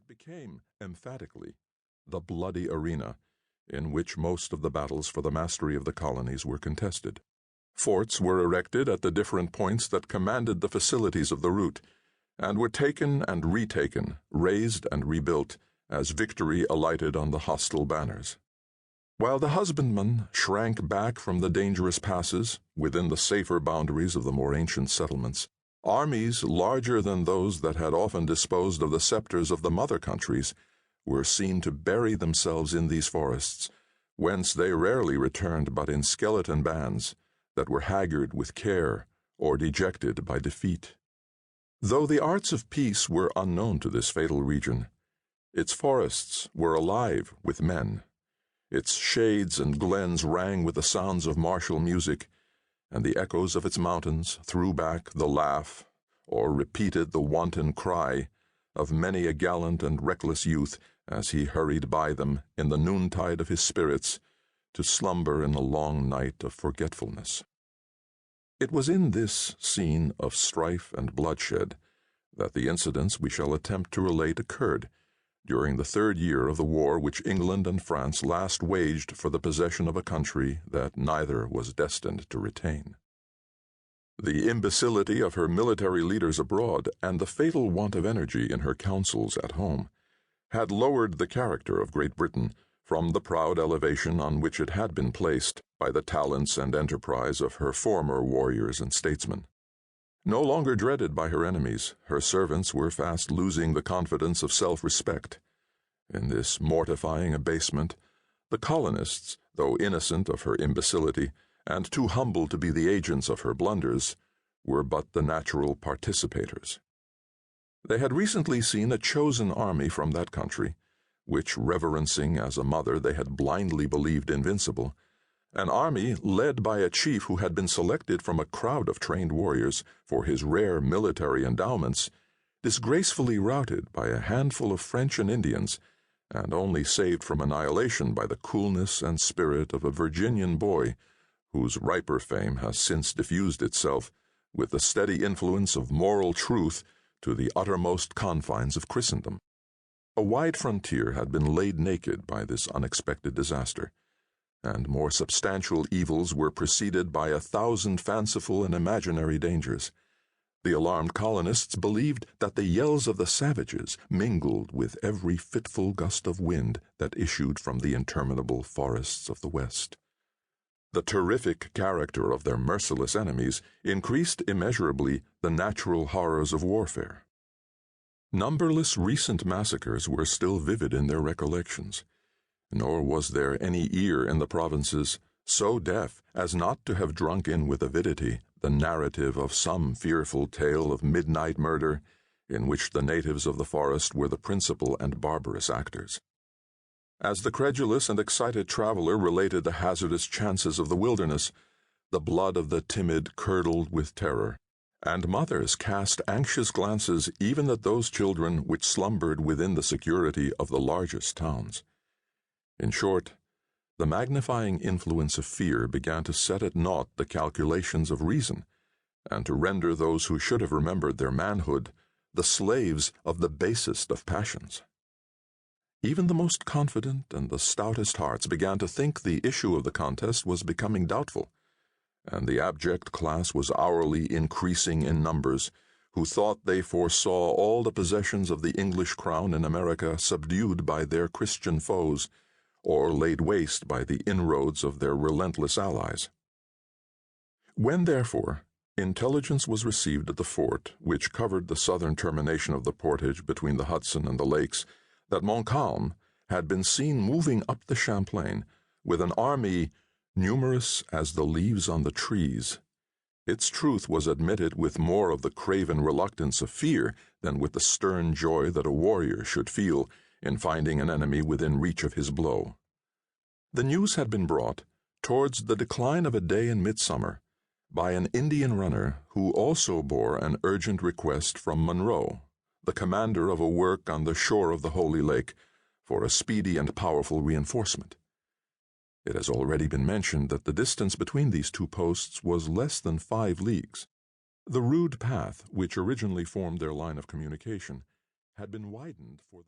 became, emphatically, the bloody arena in which most of the battles for the mastery of the colonies were contested. Forts were erected at the different points that commanded the facilities of the route, and were taken and retaken, razed and rebuilt, as victory alighted on the hostile banners. While the husbandman shrank back from the dangerous passes within the safer boundaries of the more ancient settlements, armies larger than those that had often disposed of the scepters of the mother countries were seen to bury themselves in these forests, whence they rarely returned but in skeleton bands that were haggard with care or dejected by defeat. Though the arts of peace were unknown to this fatal region, its forests were alive with men. Its shades and glens rang with the sounds of martial music, and the echoes of its mountains threw back the laugh or repeated the wanton cry of many a gallant and reckless youth as he hurried by them in the noontide of his spirits to slumber in the long night of forgetfulness. It was in this scene of strife and bloodshed that the incidents we shall attempt to relate occurred during the third year of the war which England and France last waged for the possession of a country that neither was destined to retain. The imbecility of her military leaders abroad and the fatal want of energy in her councils at home had lowered the character of Great Britain from the proud elevation on which it had been placed by the talents and enterprise of her former warriors and statesmen. No longer dreaded by her enemies, her servants were fast losing the confidence of self-respect. In this mortifying abasement, the colonists, though innocent of her imbecility and too humble to be the agents of her blunders, were but the natural participators. They had recently seen a chosen army from that country, which, reverencing as a mother, they had blindly believed invincible, an army led by a chief who had been selected from a crowd of trained warriors for his rare military endowments, disgracefully routed by a handful of French and Indians, and only saved from annihilation by the coolness and spirit of a Virginian boy, whose riper fame has since diffused itself with the steady influence of moral truth to the uttermost confines of Christendom. A wide frontier had been laid naked by this unexpected disaster, and more substantial evils were preceded by 1,000 fanciful and imaginary dangers. The alarmed colonists believed that the yells of the savages mingled with every fitful gust of wind that issued from the interminable forests of the West. The terrific character of their merciless enemies increased immeasurably the natural horrors of warfare. Numberless recent massacres were still vivid in their recollections, nor was there any ear in the provinces so deaf as not to have drunk in with avidity the narrative of some fearful tale of midnight murder in which the natives of the forest were the principal and barbarous actors. As the credulous and excited traveler related the hazardous chances of the wilderness, the blood of the timid curdled with terror, and mothers cast anxious glances even at those children which slumbered within the security of the largest towns. In short, the magnifying influence of fear began to set at naught the calculations of reason, and to render those who should have remembered their manhood the slaves of the basest of passions. Even the most confident and the stoutest hearts began to think the issue of the contest was becoming doubtful, and the abject class was hourly increasing in numbers, who thought they foresaw all the possessions of the English crown in America subdued by their Christian foes, or laid waste by the inroads of their relentless allies. When, therefore, intelligence was received at the fort, which covered the southern termination of the portage between the Hudson and the lakes, that Montcalm had been seen moving up the Champlain with an army numerous as the leaves on the trees, its truth was admitted with more of the craven reluctance of fear than with the stern joy that a warrior should feel in finding an enemy within reach of his blow. The news had been brought, towards the decline of a day in midsummer, by an Indian runner who also bore an urgent request from Monroe, the commander of a work on the shore of the Holy Lake, for a speedy and powerful reinforcement. It has already been mentioned that the distance between these two posts was less than 5 leagues. The rude path which originally formed their line of communication had been widened for the